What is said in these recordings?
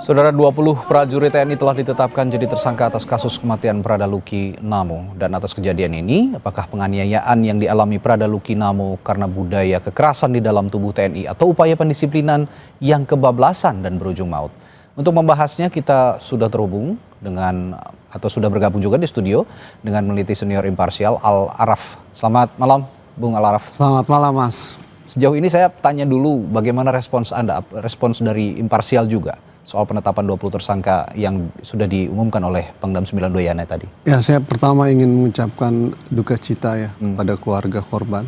Saudara, 20 prajurit TNI telah ditetapkan jadi tersangka atas kasus kematian Prada Luki Namo. Dan atas kejadian ini, apakah penganiayaan yang dialami Prada Luki Namo karena budaya kekerasan di dalam tubuh TNI atau upaya pendisiplinan yang kebablasan dan berujung maut? Untuk membahasnya kita sudah terhubung dengan atau sudah bergabung juga di studio dengan peneliti senior imparsial Al-Araf. Selamat malam, Bung Al-Araf. Selamat malam, Mas. Sejauh ini saya tanya dulu bagaimana respons Anda, respons dari imparsial juga soal penetapan 20 tersangka yang sudah diumumkan oleh Pangdam 9 Doyana tadi. Ya, saya pertama ingin mengucapkan duka cita ya pada keluarga korban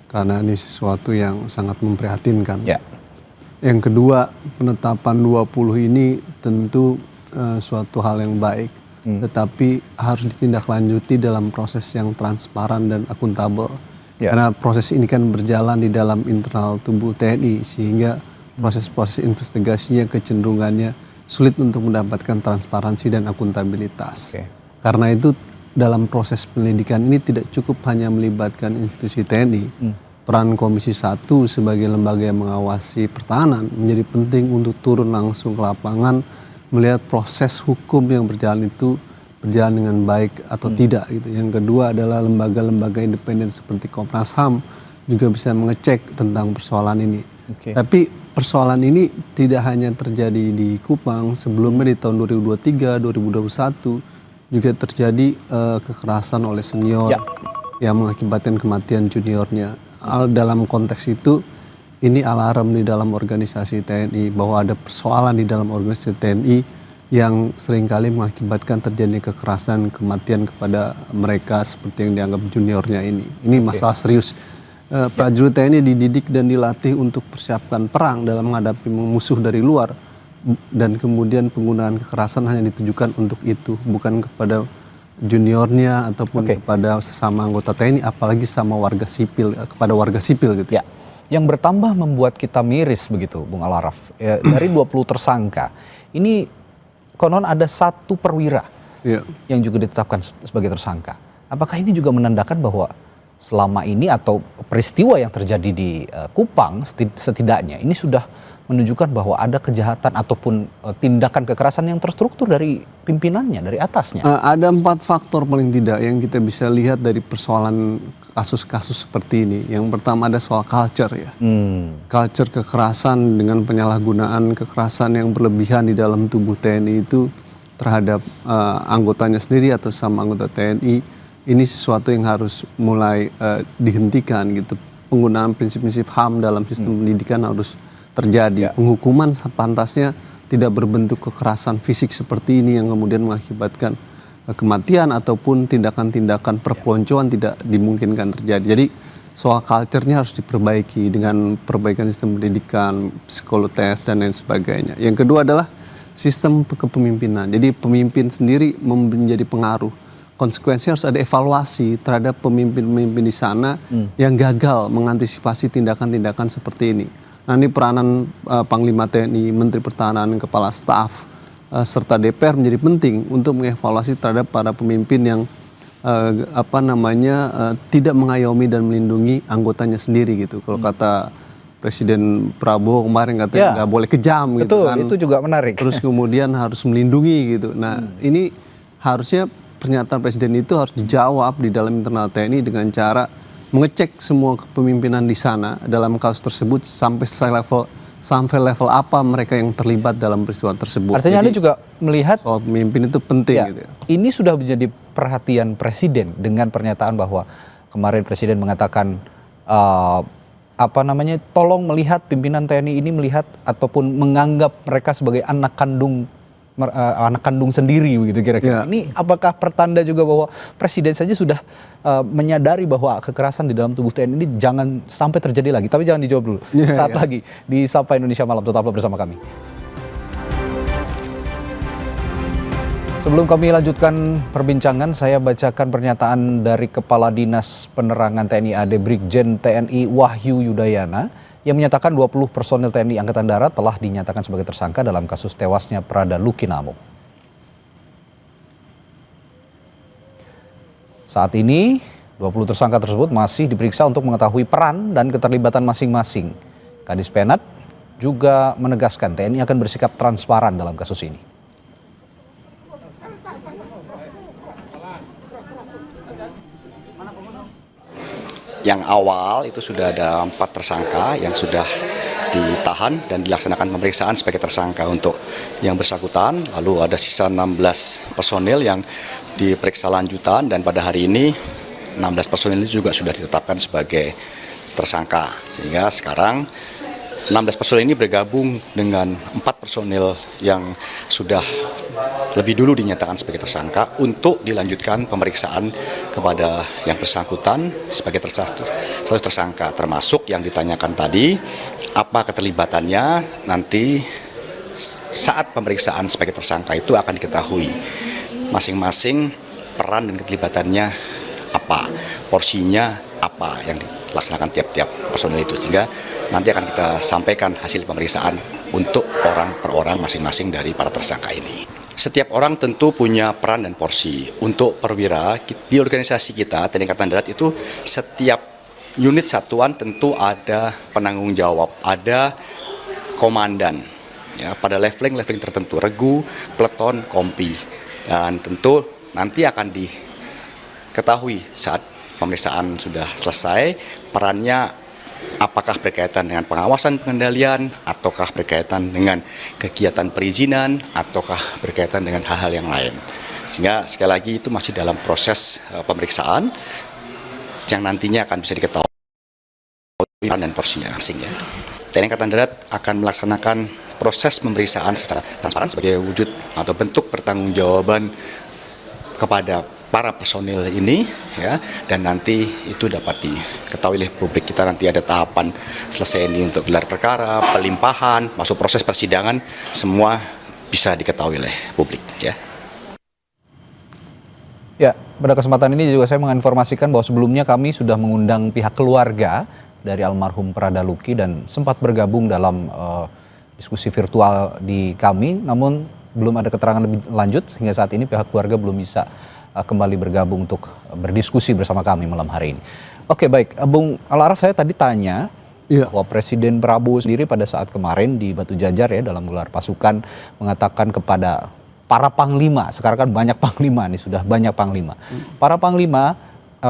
karena ini sesuatu yang sangat memprihatinkan. Ya. Yang kedua, penetapan 20 ini tentu suatu hal yang baik, tetapi harus ditindaklanjuti dalam proses yang transparan dan akuntabel. Ya. Karena proses ini kan berjalan di dalam internal tubuh TNI sehingga proses-proses investigasinya kecenderungannya sulit untuk mendapatkan transparansi dan akuntabilitas. Karena itu dalam proses penyelidikan ini tidak cukup hanya melibatkan institusi TNI. Peran Komisi 1 sebagai lembaga yang mengawasi pertahanan menjadi penting untuk turun langsung ke lapangan melihat proses hukum yang berjalan itu berjalan dengan baik atau tidak gitu. Yang kedua adalah lembaga-lembaga independen seperti Komnas HAM juga bisa mengecek tentang persoalan ini. Tapi persoalan ini tidak hanya terjadi di Kupang, sebelumnya di tahun 2023, 2021 juga terjadi kekerasan oleh senior yang mengakibatkan kematian juniornya. Dalam konteks itu, ini alarm di dalam organisasi TNI bahwa ada persoalan di dalam organisasi TNI yang seringkali mengakibatkan terjadinya kekerasan, kematian kepada mereka seperti yang dianggap juniornya ini. Ini masalah serius. Prajurit TNI dididik dan dilatih untuk persiapkan perang dalam menghadapi musuh dari luar dan kemudian penggunaan kekerasan hanya ditujukan untuk itu, bukan kepada juniornya ataupun kepada sesama anggota TNI, apalagi sama warga sipil, kepada warga sipil gitu. Ya, yang bertambah membuat kita miris begitu, Bung Al-Araf. Ya, dari 20 tersangka, ini konon ada satu perwira yang juga ditetapkan sebagai tersangka. Apakah ini juga menandakan bahwa selama ini atau peristiwa yang terjadi di Kupang setidaknya ini sudah menunjukkan bahwa ada kejahatan ataupun tindakan kekerasan yang terstruktur dari pimpinannya, dari atasnya? Ada 4 faktor paling tidak yang kita bisa lihat dari persoalan kasus-kasus seperti ini. Yang pertama ada soal culture ya. Culture kekerasan dengan penyalahgunaan kekerasan yang berlebihan di dalam tubuh TNI itu terhadap anggotanya sendiri atau sama anggota TNI. Ini sesuatu yang harus mulai dihentikan gitu. Penggunaan prinsip-prinsip HAM dalam sistem pendidikan harus terjadi. Penghukuman sepantasnya tidak berbentuk kekerasan fisik seperti ini yang kemudian mengakibatkan kematian ataupun tindakan-tindakan perpeloncoan tidak dimungkinkan terjadi. Jadi soal culture-nya harus diperbaiki dengan perbaikan sistem pendidikan, psikotest dan lain sebagainya. Yang kedua adalah sistem kepemimpinan. Jadi pemimpin sendiri menjadi pengaruh. Konsekuensinya harus ada evaluasi terhadap pemimpin-pemimpin di sana yang gagal mengantisipasi tindakan-tindakan seperti ini. Nah, ini peranan Panglima TNI, Menteri Pertahanan, Kepala Staf, serta DPR menjadi penting untuk mengevaluasi terhadap para pemimpin yang tidak mengayomi dan melindungi anggotanya sendiri gitu. Kalau kata Presiden Prabowo kemarin katanya nggak boleh kejam gitu kan. Itu juga menarik. Terus kemudian harus melindungi gitu. Nah, ini harusnya pernyataan Presiden itu harus dijawab di dalam internal TNI dengan cara mengecek semua kepemimpinan di sana dalam kasus tersebut sampai level apa mereka yang terlibat dalam peristiwa tersebut. Artinya Anda juga melihat soal pemimpin itu penting gitu. Ini sudah menjadi perhatian Presiden dengan pernyataan bahwa kemarin Presiden mengatakan tolong melihat pimpinan TNI ini melihat ataupun menganggap mereka sebagai anak kandung sendiri begitu kira-kira. Ini apakah pertanda juga bahwa Presiden saja sudah menyadari bahwa kekerasan di dalam tubuh TNI ini jangan sampai terjadi lagi. Tapi jangan dijawab dulu. Saat lagi di Sapa Indonesia Malam, tetaplah bersama kami. Sebelum kami lanjutkan perbincangan, saya bacakan pernyataan dari Kepala Dinas Penerangan TNI AD Brigjen TNI Wahyu Yudayana yang menyatakan 20 personil TNI Angkatan Darat telah dinyatakan sebagai tersangka dalam kasus tewasnya Prada Luki Namo. Saat ini, 20 tersangka tersebut masih diperiksa untuk mengetahui peran dan keterlibatan masing-masing. Kadis Penat juga menegaskan TNI akan bersikap transparan dalam kasus ini. Yang awal itu sudah ada 4 tersangka yang sudah ditahan dan dilaksanakan pemeriksaan sebagai tersangka untuk yang bersangkutan. Lalu ada sisa 16 personil yang diperiksa lanjutan dan pada hari ini 16 personil itu juga sudah ditetapkan sebagai tersangka. Sehingga sekarang 16 personil ini bergabung dengan 4 personil yang sudah lebih dulu dinyatakan sebagai tersangka untuk dilanjutkan pemeriksaan kepada yang bersangkutan sebagai tersangka, termasuk yang ditanyakan tadi apa keterlibatannya. Nanti saat pemeriksaan sebagai tersangka itu akan diketahui masing-masing peran dan keterlibatannya apa, porsinya apa yang dilaksanakan tiap-tiap personil itu, sehingga nanti akan kita sampaikan hasil pemeriksaan untuk orang per orang masing-masing dari para tersangka ini. Setiap orang tentu punya peran dan porsi. Untuk perwira di organisasi kita TNI Angkatan Darat itu setiap unit satuan tentu ada penanggung jawab, ada komandan ya, pada leveling tertentu, regu, peleton, kompi, dan tentu nanti akan diketahui saat pemeriksaan sudah selesai perannya. Apakah berkaitan dengan pengawasan pengendalian, ataukah berkaitan dengan kegiatan perizinan, ataukah berkaitan dengan hal-hal yang lain. Sehingga sekali lagi itu masih dalam proses pemeriksaan yang nantinya akan bisa diketahui dan porsinya asing ya. TNI Angkatan Darat akan melaksanakan proses pemeriksaan secara transparan sebagai wujud atau bentuk pertanggungjawaban kepada para personil ini ya, dan nanti itu dapat diketahui oleh publik. Kita nanti ada tahapan selesai ini untuk gelar perkara, pelimpahan, masuk proses persidangan, semua bisa diketahui oleh publik ya. Ya, pada kesempatan ini juga saya menginformasikan bahwa sebelumnya kami sudah mengundang pihak keluarga dari almarhum Prada Luki dan sempat bergabung dalam diskusi virtual di kami, namun belum ada keterangan lebih lanjut hingga saat ini pihak keluarga belum bisa kembali bergabung untuk berdiskusi bersama kami malam hari ini. Oke, baik, Bung Al-Araf, saya tadi tanya bahwa Presiden Prabowo sendiri pada saat kemarin di Batu Jajar ya dalam gelar pasukan mengatakan kepada para panglima, sekarang kan banyak panglima nih, sudah banyak panglima. Para panglima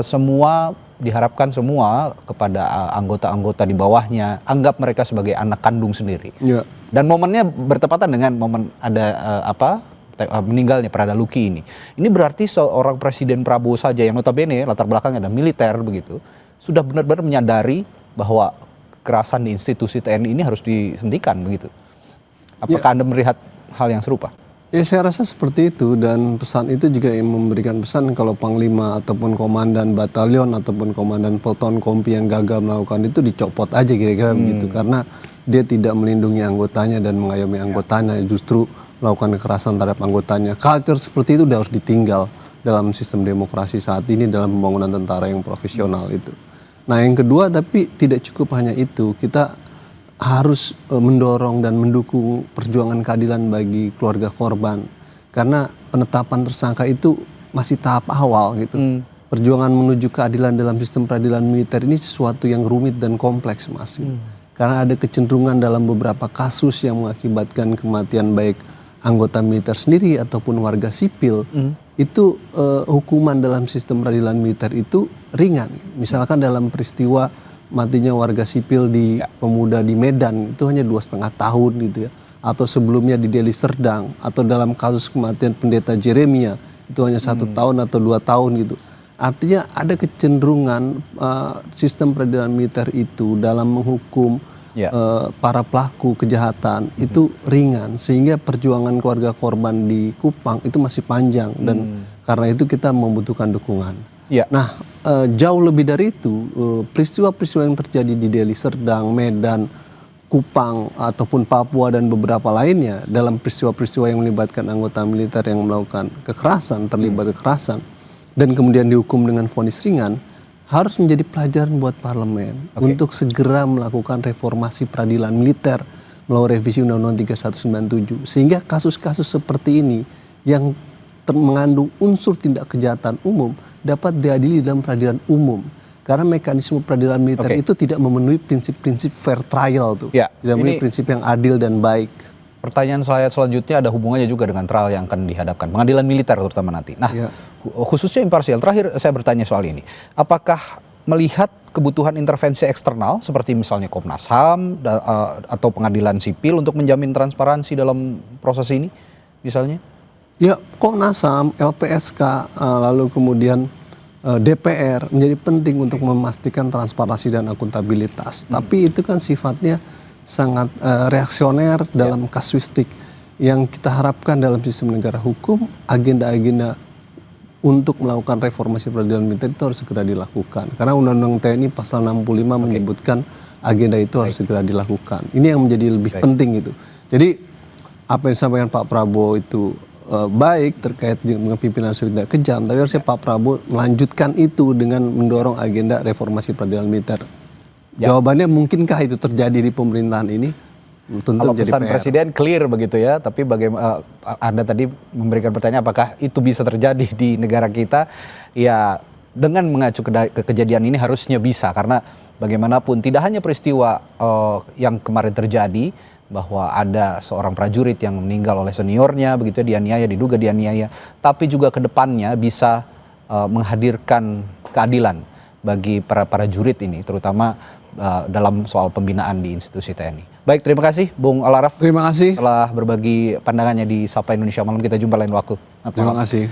semua diharapkan semua kepada anggota-anggota di bawahnya anggap mereka sebagai anak kandung sendiri. Dan momennya bertepatan dengan momen ada meninggalnya Prada Luki ini. Ini berarti seorang Presiden Prabowo saja yang notabene latar belakangnya ada militer begitu, sudah benar-benar menyadari bahwa kekerasan di institusi TNI ini harus dihentikan begitu. Apakah Anda melihat hal yang serupa? Ya, saya rasa seperti itu, dan pesan itu juga yang memberikan pesan kalau panglima ataupun komandan batalion ataupun komandan peleton kompi yang gagal melakukan itu dicopot aja kira-kira begitu, karena dia tidak melindungi anggotanya dan mengayomi anggotanya, justru melakukan kekerasan terhadap anggotanya. Culture seperti itu udah harus ditinggal dalam sistem demokrasi saat ini dalam pembangunan tentara yang profesional itu. Nah, yang kedua, tapi tidak cukup hanya itu, kita harus mendorong dan mendukung perjuangan keadilan bagi keluarga korban, karena penetapan tersangka itu masih tahap awal gitu. Perjuangan menuju keadilan dalam sistem peradilan militer ini sesuatu yang rumit dan kompleks, Mas. Karena ada kecenderungan dalam beberapa kasus yang mengakibatkan kematian baik anggota militer sendiri ataupun warga sipil, itu hukuman dalam sistem peradilan militer itu ringan. Misalkan dalam peristiwa matinya warga sipil di pemuda di Medan itu hanya 2,5 tahun gitu ya, atau sebelumnya di Deli Serdang, atau dalam kasus kematian pendeta Jeremia itu hanya 1 tahun atau 2 tahun gitu. Artinya ada kecenderungan sistem peradilan militer itu dalam menghukum para pelaku kejahatan itu ringan, sehingga perjuangan keluarga korban di Kupang itu masih panjang, dan karena itu kita membutuhkan dukungan. Nah, jauh lebih dari itu, peristiwa-peristiwa yang terjadi di Deli Serdang, Medan, Kupang ataupun Papua dan beberapa lainnya dalam peristiwa-peristiwa yang melibatkan anggota militer yang melakukan kekerasan, terlibat kekerasan dan kemudian dihukum dengan vonis ringan, harus menjadi pelajaran buat parlemen untuk segera melakukan reformasi peradilan militer melalui revisi Undang-Undang 3197, sehingga kasus-kasus seperti ini yang mengandung unsur tindak kejahatan umum dapat diadili dalam peradilan umum. Karena mekanisme peradilan militer itu tidak memenuhi prinsip-prinsip fair trial tuh. Ya, Tidak memenuhi prinsip yang adil dan baik. Pertanyaan saya selanjutnya ada hubungannya juga dengan trial yang akan dihadapkan, pengadilan militer terutama nanti. Nah, khususnya imparsial, terakhir saya bertanya soal ini. Apakah melihat kebutuhan intervensi eksternal seperti misalnya Komnas HAM atau pengadilan sipil untuk menjamin transparansi dalam proses ini misalnya? Ya, Komnas HAM, LPSK, lalu kemudian DPR menjadi penting untuk memastikan transparansi dan akuntabilitas. Tapi itu kan sifatnya sangat reaksioner dalam kasuistik. Yang kita harapkan dalam sistem negara hukum, agenda-agenda untuk melakukan reformasi peradilan militer itu harus segera dilakukan. Karena Undang-Undang TNI pasal 65 menyebutkan agenda itu harus segera dilakukan. Ini yang menjadi lebih penting itu. Jadi apa yang disampaikan Pak Prabowo itu baik terkait dengan pimpinan tidak kejam, tapi harusnya Pak Prabowo melanjutkan itu dengan mendorong agenda reformasi peradilan militer. Jawabannya mungkinkah itu terjadi di pemerintahan ini? Tentu kalau jadi pesan PR. Presiden clear begitu ya, tapi bagaimana Anda tadi memberikan pertanyaan apakah itu bisa terjadi di negara kita? Ya dengan mengacu ke kejadian ini harusnya bisa, karena bagaimanapun tidak hanya peristiwa yang kemarin terjadi bahwa ada seorang prajurit yang meninggal oleh seniornya begitu ya, diduga dianiaya, tapi juga ke depannya bisa menghadirkan keadilan bagi para prajurit ini, terutama dalam soal pembinaan di institusi TNI. Baik, terima kasih Bung Al Araf. Terima kasih. Telah berbagi pandangannya di Sapa Indonesia Malam. Kita jumpa lain waktu. Terima kasih.